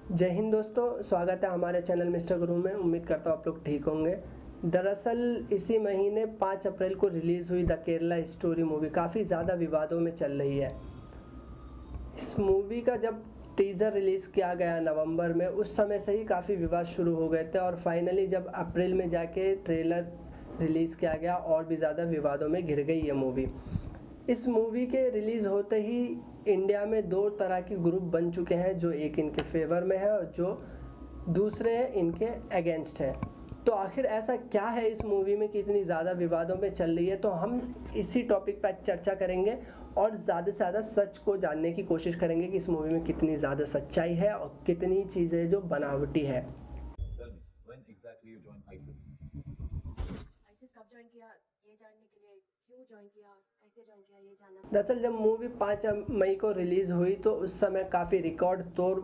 जय हिंद दोस्तों, स्वागत है हमारे चैनल मिस्टर गुरु में। उम्मीद करता हूँ आप लोग ठीक होंगे। दरअसल इसी महीने 5 अप्रैल को रिलीज़ हुई द केरला स्टोरी मूवी काफ़ी ज़्यादा विवादों में चल रही है। इस मूवी का जब टीज़र रिलीज़ किया गया नवंबर में, उस समय से ही काफ़ी विवाद शुरू हो गए थे और फाइनली जब अप्रैल में जाके ट्रेलर रिलीज़ किया गया और भी ज़्यादा विवादों में घिर गई ये मूवी। इस मूवी के रिलीज़ होते ही इंडिया में दो तरह के ग्रुप बन चुके हैं, जो एक इनके फेवर में है और जो दूसरे इनके अगेंस्ट है। तो आखिर ऐसा क्या है इस मूवी में कि इतनी ज़्यादा विवादों में चल रही है, तो हम इसी टॉपिक पर चर्चा करेंगे और ज़्यादा से ज़्यादा सच को जानने की कोशिश करेंगे कि इस मूवी में कितनी ज़्यादा सच्चाई है और कितनी चीज़ें जो बनावटी है। Tell me, when exactly you joined ISIS? ICS कब ज्वाइन किया ये जानने के लिए, क्यों ज्वाइन किया, कैसे ज्वाइन किया ये जानना। दरअसल जब मूवी 5 मई को रिलीज़ हुई तो उस समय काफ़ी रिकॉर्ड तोड़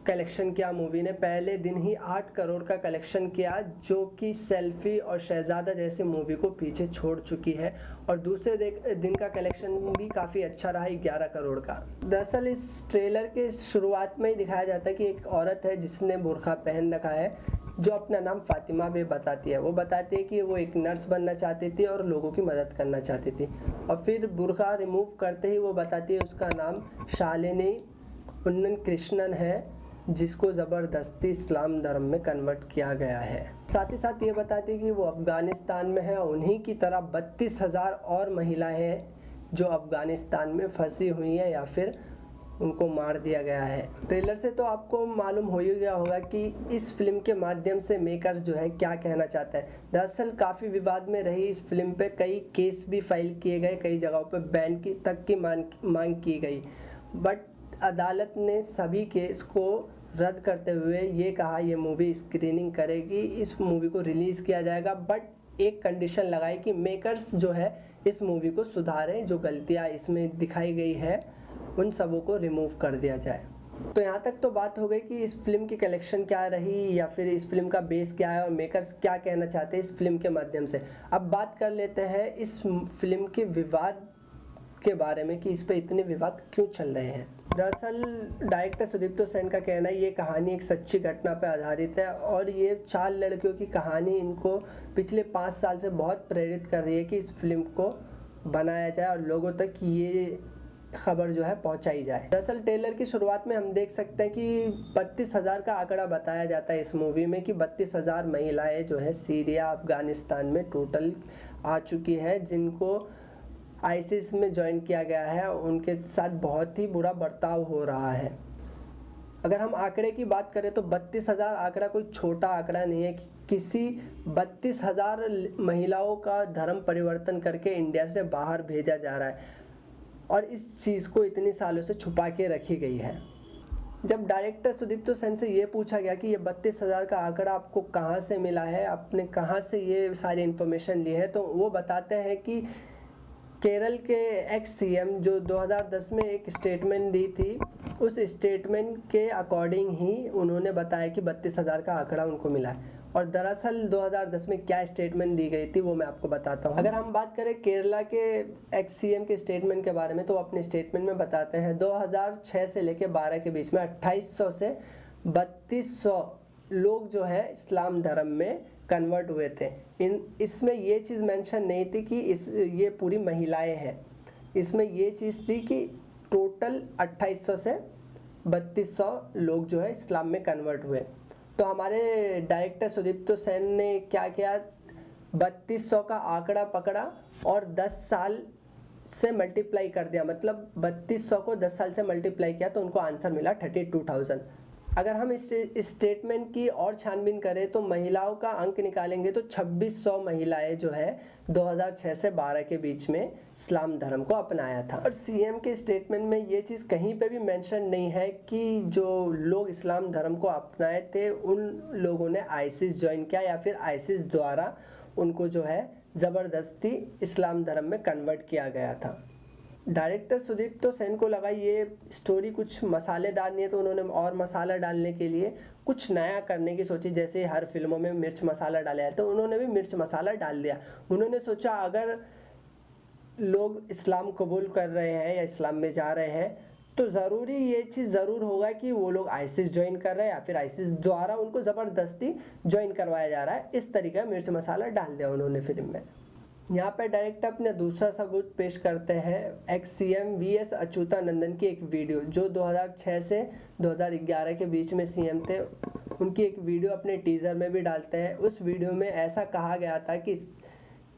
कलेक्शन किया मूवी ने। पहले दिन ही 8 करोड़ का कलेक्शन किया, जो कि सेल्फी और शहजादा जैसी मूवी को पीछे छोड़ चुकी है। और दूसरे दिन का कलेक्शन भी काफ़ी अच्छा रहा, 11 करोड़ का। दरअसल इस ट्रेलर के शुरुआत में ही दिखाया जाता है कि एक औरत है जिसने बुर्का पहन रखा है, जो अपना नाम फातिमा भी बताती है। वो बताती है कि वो एक नर्स बनना चाहती थी और लोगों की मदद करना चाहती थी। और फिर बुर्का रिमूव करते ही वो बताती है उसका नाम शालिनी उन्नन कृष्णन है, जिसको ज़बरदस्ती इस्लाम धर्म में कन्वर्ट किया गया है। साथ ही साथ ये बताती है कि वो अफ़गानिस्तान में है। उन्हीं की तरह 32,000 और महिलाएं हैं जो अफ़गानिस्तान में फंसी हुई हैं या फिर उनको मार दिया गया है। ट्रेलर से तो आपको मालूम हो ही गया होगा कि इस फिल्म के माध्यम से मेकर्स जो है क्या कहना चाहता है। दरअसल काफ़ी विवाद में रही इस फिल्म पे, कई केस भी फाइल किए गए, कई जगहों पे बैन की तक की मांग की गई, बट अदालत ने सभी केस को रद्द करते हुए ये कहा ये मूवी स्क्रीनिंग करेगी, इस मूवी को रिलीज़ किया जाएगा, बट एक कंडीशन लगाई कि मेकर्स जो है इस मूवी को सुधारें, जो गलतियां इसमें दिखाई गई है उन सबों को रिमूव कर दिया जाए। तो यहाँ तक तो बात हो गई कि इस फिल्म की कलेक्शन क्या रही या फिर इस फिल्म का बेस क्या है और मेकर्स क्या कहना चाहते हैं इस फिल्म के माध्यम से। अब बात कर लेते हैं इस फिल्म के विवाद के बारे में कि इस पे इतने विवाद क्यों चल रहे हैं। दरअसल डायरेक्टर सुदीप्तो सेन का कहना है ये कहानी एक सच्ची घटना पर आधारित है और ये 4 लड़कियों की कहानी इनको पिछले 5 साल से बहुत प्रेरित कर रही है कि इस फिल्म को बनाया जाए और लोगों तक ये खबर जो है पहुंचाई जाए। दरअसल ट्रेलर की शुरुआत में हम देख सकते हैं कि 32,000 का आंकड़ा बताया जाता है इस मूवी में कि 32,000 महिलाएं जो है सीरिया अफगानिस्तान में टोटल आ चुकी हैं, जिनको आईसिस में ज्वाइन किया गया है। उनके साथ बहुत ही बुरा बर्ताव हो रहा है। अगर हम आंकड़े की बात करें तो 32,000 आंकड़ा कोई छोटा आंकड़ा नहीं है। किसी 32,000 महिलाओं का धर्म परिवर्तन करके इंडिया से बाहर भेजा जा रहा है और इस चीज़ को इतने सालों से छुपा के रखी गई है। जब डायरेक्टर सुदीप्तो सेन से ये पूछा गया कि ये 32,000 का आंकड़ा आपको कहाँ से मिला है, आपने कहाँ से ये सारी इन्फॉर्मेशन ली है, तो वो बताते हैं कि केरल के एक्स सीएम जो 2010 में एक स्टेटमेंट दी थी, उस स्टेटमेंट के अकॉर्डिंग ही उन्होंने बताया कि 32,000 का आंकड़ा उनको मिला है। और दरअसल 2010 में क्या स्टेटमेंट दी गई थी वो मैं आपको बताता हूँ। अगर हम बात करें केरला के एक्स सीएम के स्टेटमेंट के बारे में, तो अपने स्टेटमेंट में बताते हैं 2006 से लेकर 12 के बीच में 2800 से 3200 लोग जो है इस्लाम धर्म में कन्वर्ट हुए थे। इसमें ये चीज़ मेंशन नहीं थी कि ये पूरी महिलाएं हैं। इसमें ये चीज़ थी कि टोटल 2800 से 3200 लोग जो है इस्लाम में कन्वर्ट हुए। तो हमारे डायरेक्टर सुदीप्तो सेन ने क्या किया, 3200 का आंकड़ा पकड़ा और 10 साल से मल्टीप्लाई कर दिया, मतलब 3200 को 10 साल से मल्टीप्लाई किया तो उनको आंसर मिला 32,000। अगर हम इस स्टेटमेंट की और छानबीन करें तो महिलाओं का अंक निकालेंगे तो 2600 महिलाएं जो है 2006 से 12 के बीच में इस्लाम धर्म को अपनाया था। और सीएम के स्टेटमेंट में ये चीज़ कहीं पे भी मेंशन नहीं है कि जो लोग इस्लाम धर्म को अपनाए थे उन लोगों ने आईसिस ज्वाइन किया या फिर आईसिस द्वारा उनको जो है ज़बरदस्ती इस्लाम धर्म में कन्वर्ट किया गया था। डायरेक्टर सुदीप्तो सेन को लगा ये स्टोरी कुछ मसालेदार नहीं है, तो उन्होंने और मसाला डालने के लिए कुछ नया करने की सोची। जैसे हर फिल्मों में मिर्च मसाला डाला है तो उन्होंने भी मिर्च मसाला डाल दिया। उन्होंने सोचा अगर लोग इस्लाम कबूल कर रहे हैं या इस्लाम में जा रहे हैं तो ज़रूरी ये चीज़ ज़रूर होगा कि वो लोग आईसिस ज्वाइन कर रहे हैं या फिर आईसिस द्वारा उनको ज़बरदस्ती ज्वाइन करवाया जा रहा है। इस तरीके का मिर्च मसाला डाल दिया उन्होंने फिल्म में। यहाँ पर डायरेक्टर अपने दूसरा सबूत पेश करते हैं एक्स सीएम वीएस अच्युतानंदन की एक वीडियो, जो 2006 से 2011 के बीच में सीएम थे। उनकी एक वीडियो अपने टीज़र में भी डालते हैं। उस वीडियो में ऐसा कहा गया था कि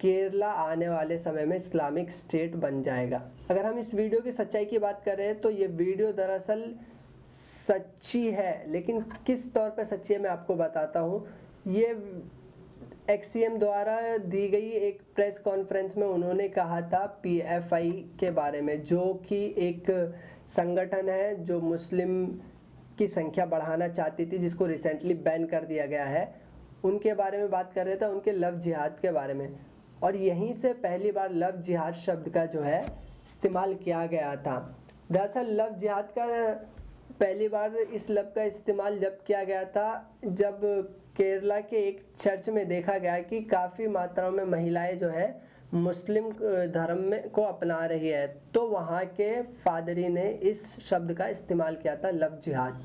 केरला आने वाले समय में इस्लामिक स्टेट बन जाएगा। अगर हम इस वीडियो की सच्चाई की बात करें तो ये वीडियो दरअसल सच्ची है, लेकिन किस तौर पे सच्ची है मैं आपको बताता हूँ। ये एक्ससीएम द्वारा दी गई एक प्रेस कॉन्फ्रेंस में उन्होंने कहा था पीएफआई के बारे में, जो कि एक संगठन है जो मुस्लिम की संख्या बढ़ाना चाहती थी, जिसको रिसेंटली बैन कर दिया गया है। उनके बारे में बात कर रहे थे, उनके लव जिहाद के बारे में। और यहीं से पहली बार लव जिहाद शब्द का जो है इस्तेमाल किया गया था। दरअसल लव जिहाद का पहली बार इस लफ्ज़ का इस्तेमाल जब किया गया था, जब केरला के एक चर्च में देखा गया कि काफ़ी मात्रा में महिलाएं जो है मुस्लिम धर्म में को अपना रही है, तो वहाँ के फादरी ने इस शब्द का इस्तेमाल किया था, लव जिहाद।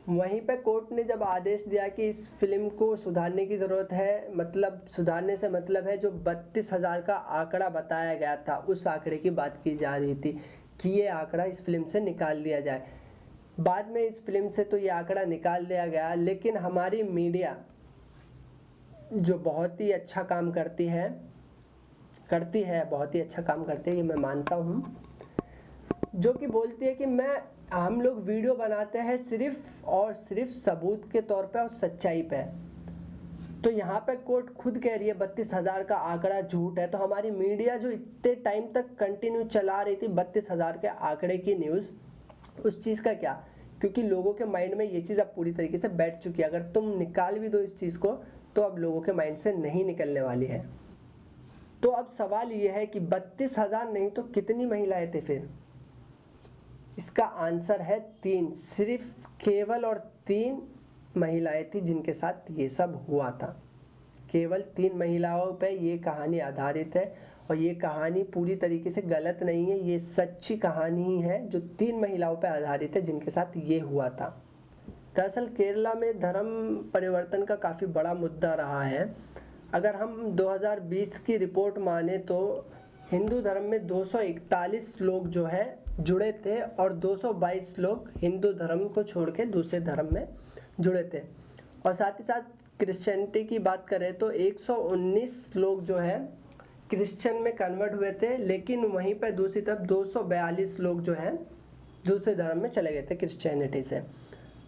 वहीं पे कोर्ट ने जब आदेश दिया कि इस फिल्म को सुधारने की ज़रूरत है, मतलब सुधारने से मतलब है जो 32,000 का आंकड़ा बताया गया था, उस आंकड़े की बात की जा रही थी कि ये आंकड़ा इस फिल्म से निकाल दिया जाए। बाद में इस फिल्म से तो ये आंकड़ा निकाल दिया गया, लेकिन हमारी मीडिया जो बहुत ही अच्छा काम करती है बहुत ही अच्छा काम करती है, ये मैं मानता हूँ, जो कि बोलती है कि हम लोग वीडियो बनाते हैं सिर्फ और सिर्फ सबूत के तौर पे और सच्चाई पे। तो यहाँ पे कोर्ट खुद कह रही है 32,000 का आंकड़ा झूठ है, तो हमारी मीडिया जो इतने टाइम तक कंटिन्यू चला रही थी 32,000 के आंकड़े की न्यूज़, उस चीज़ का क्या? क्योंकि लोगों के माइंड में ये चीज़ अब पूरी तरीके से बैठ चुकी है। अगर तुम निकाल भी दो इस चीज़ को, तो अब लोगों के माइंड से नहीं निकलने वाली है। तो अब सवाल ये है कि 32,000 नहीं तो कितनी महिलाएं थे फिर? इसका आंसर है 3, सिर्फ केवल और 3 महिलाएं थी जिनके साथ ये सब हुआ था। केवल 3 महिलाओं पे ये कहानी आधारित है, और ये कहानी पूरी तरीके से गलत नहीं है, ये सच्ची कहानी ही है जो 3 महिलाओं पे आधारित है जिनके साथ ये हुआ था। दरअसल केरला में धर्म परिवर्तन का काफ़ी बड़ा मुद्दा रहा है। अगर हम 2020 की रिपोर्ट माने तो हिंदू धर्म में 241 लोग जो है जुड़े थे, और 222 लोग हिंदू धर्म को छोड़ के दूसरे धर्म में जुड़े थे। और साथ ही साथ क्रिश्चियनिटी की बात करें तो 119 लोग जो है क्रिश्चियन में कन्वर्ट हुए थे, लेकिन वहीं पर दूसरी तरफ 242 लोग जो हैं दूसरे धर्म में चले गए थे क्रिश्चियनिटी से।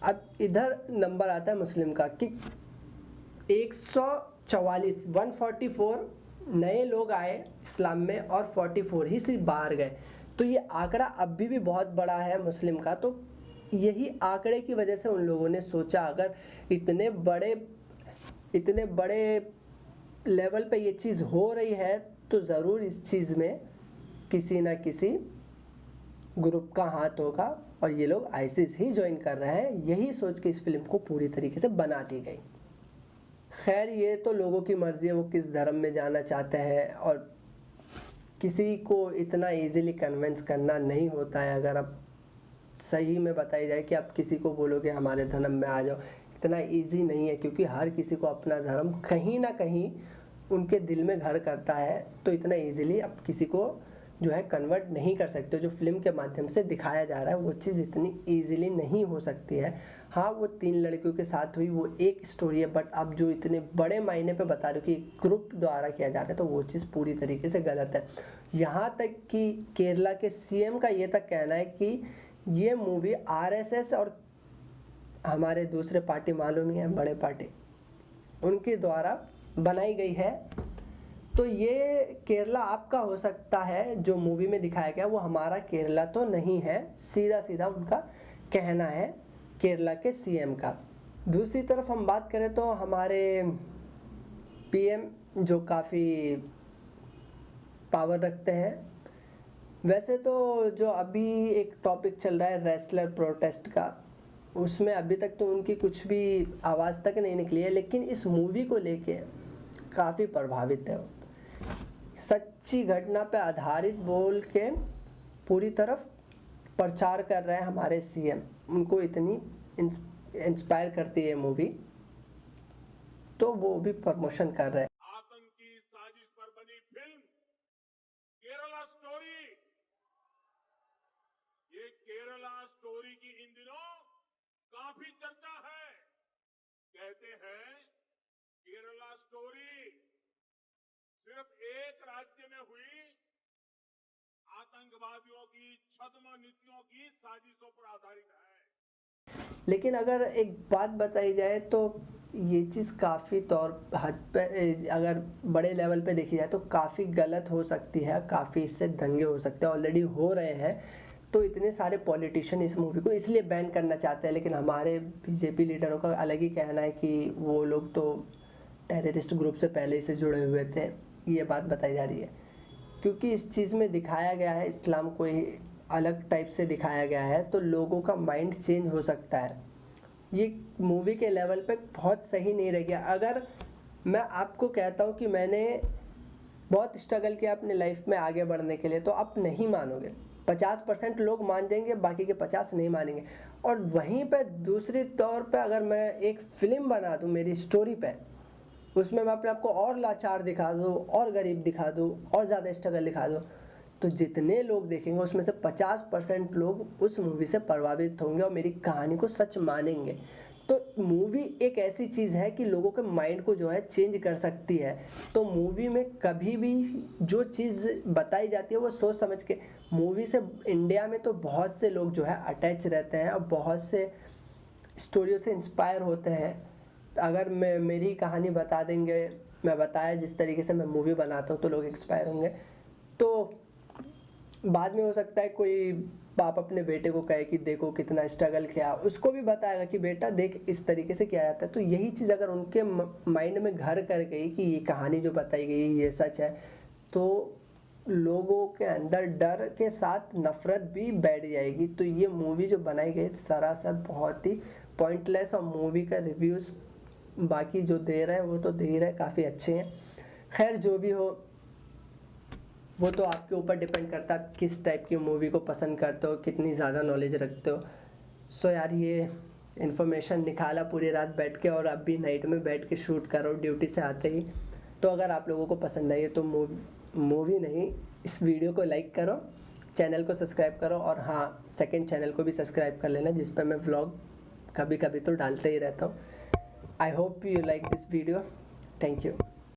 अब इधर नंबर आता है मुस्लिम का कि 144 नए लोग आए इस्लाम में और 44 ही सिर्फ बाहर गए। तो ये आंकड़ा अभी भी बहुत बड़ा है मुस्लिम का। तो यही आंकड़े की वजह से उन लोगों ने सोचा, अगर इतने बड़े लेवल पे ये चीज़ हो रही है तो ज़रूर इस चीज़ में किसी ना किसी ग्रुप का हाथ होगा, और ये लोग आईसिस ही ज्वाइन कर रहे हैं। यही सोच के इस फिल्म को पूरी तरीके से बना दी गई। खैर, ये तो लोगों की मर्ज़ी है, वो किस धर्म में जाना चाहते हैं, और किसी को इतना इजीली कन्विंस करना नहीं होता है। अगर अब सही में बताई जाए कि आप किसी को बोलोगे हमारे धर्म में आ जाओ, इतना इजी नहीं है, क्योंकि हर किसी को अपना धर्म कहीं ना कहीं उनके दिल में घर करता है। तो इतना इजीली आप किसी को जो है कन्वर्ट नहीं कर सकते। जो फिल्म के माध्यम से दिखाया जा रहा है वो चीज़ इतनी इजीली नहीं हो सकती है। हाँ, वो 3 लड़कियों के साथ हुई, वो एक स्टोरी है, बट अब जो इतने बड़े मायने पे बता रहे हो कि ग्रुप द्वारा किया जा रहा है, तो वो चीज़ पूरी तरीके से गलत है। यहाँ तक कि केरला के सीएम का ये तक कहना है कि ये मूवी आरएसएस और हमारे दूसरे पार्टी मालूम ही है, बड़े पार्टी, उनके द्वारा बनाई गई है। तो ये केरला आपका हो सकता है, जो मूवी में दिखाया गया वो हमारा केरला तो नहीं है, सीधा सीधा उनका कहना है केरला के सीएम का। दूसरी तरफ हम बात करें तो हमारे पीएम जो काफ़ी पावर रखते हैं। वैसे तो जो अभी एक टॉपिक चल रहा है रेसलर प्रोटेस्ट का, उसमें अभी तक तो उनकी कुछ भी आवाज़ तक नहीं निकली है, लेकिन इस मूवी को लेके काफ़ी प्रभावित है। सच्ची घटना पे आधारित बोल के पूरी तरफ प्रचार कर रहे हैं हमारे सीएम, उनको इतनी इंस्पायर करती है मूवी, तो वो भी प्रमोशन कर रहे हैं। आतंकी साजिश पर बनी फिल्म केरला स्टोरी, ये केरला स्टोरी की इन दिनों काफी चर्चा है। कहते हैं केरला स्टोरी सिर्फ एक राज्य में हुई आतंकवादियों की छद्म नीतियों की साजिशों पर आधारित है। लेकिन अगर एक बात बताई जाए तो ये चीज़ काफ़ी तौर हद पे अगर बड़े लेवल पे देखी जाए तो काफ़ी गलत हो सकती है, काफ़ी इससे दंगे हो सकते हैं, ऑलरेडी हो रहे हैं। तो इतने सारे पॉलिटिशियन इस मूवी को इसलिए बैन करना चाहते हैं, लेकिन हमारे बीजेपी लीडरों का अलग ही कहना है कि वो लोग तो टेररिस्ट ग्रुप से पहले ही से जुड़े हुए थे, ये बात बताई जा रही है। क्योंकि इस चीज़ में दिखाया गया है, इस्लाम को ही अलग टाइप से दिखाया गया है, तो लोगों का माइंड चेंज हो सकता है। ये मूवी के लेवल पे बहुत सही नहीं रह गया। अगर मैं आपको कहता हूँ कि मैंने बहुत स्ट्रगल किया अपने लाइफ में आगे बढ़ने के लिए, तो आप नहीं मानोगे। 50% लोग मान जाएंगे, बाकी के 50 नहीं मानेंगे। और वहीं पे दूसरी तौर पे अगर मैं एक फ़िल्म बना दूँ मेरी स्टोरी पे, उसमें मैं अपने आप को और लाचार दिखा दूँ, और गरीब दिखा दूँ, और ज़्यादा स्ट्रगल दिखा दूँ, तो जितने लोग देखेंगे उसमें से 50% लोग उस मूवी से प्रभावित होंगे और मेरी कहानी को सच मानेंगे। तो मूवी एक ऐसी चीज़ है कि लोगों के माइंड को जो है चेंज कर सकती है। तो मूवी में कभी भी जो चीज़ बताई जाती है वो सोच समझ के, मूवी से इंडिया में तो बहुत से लोग जो है अटैच रहते हैं और बहुत से स्टोरियों से इंस्पायर होते हैं। अगर मैं मेरी कहानी बता देंगे, मैं बताया जिस तरीके से मैं मूवी बनाता हूँ, तो लोग इंस्पायर होंगे। तो बाद में हो सकता है कोई बाप अपने बेटे को कहे कि देखो कितना स्ट्रगल किया, उसको भी बताएगा कि बेटा देख इस तरीके से किया जाता है। तो यही चीज़ अगर उनके माइंड में घर कर गई कि ये कहानी जो बताई गई ये सच है, तो लोगों के अंदर डर के साथ नफ़रत भी बैठ जाएगी। तो ये मूवी जो बनाई गई सरासर बहुत ही पॉइंटलेस, और मूवी का रिव्यूज़ बाकी जो दे रहे हैं वो तो दे ही रहे, काफ़ी अच्छे हैं। खैर जो भी हो, वो तो आपके ऊपर डिपेंड करता है किस टाइप की मूवी को पसंद करते हो, कितनी ज़्यादा नॉलेज रखते हो। सो यार ये इन्फॉर्मेशन निकाला पूरी रात बैठ के, और अब भी नाइट में बैठ के शूट करो ड्यूटी से आते ही। तो अगर आप लोगों को पसंद आई है तो मूवी नहीं, इस वीडियो को लाइक करो, चैनल को सब्सक्राइब करो, और हाँ सेकंड चैनल को भी सब्सक्राइब कर लेना जिस पर मैं व्लॉग कभी कभी तो डालते ही रहता हूँ। I hope you like this video. Thank you.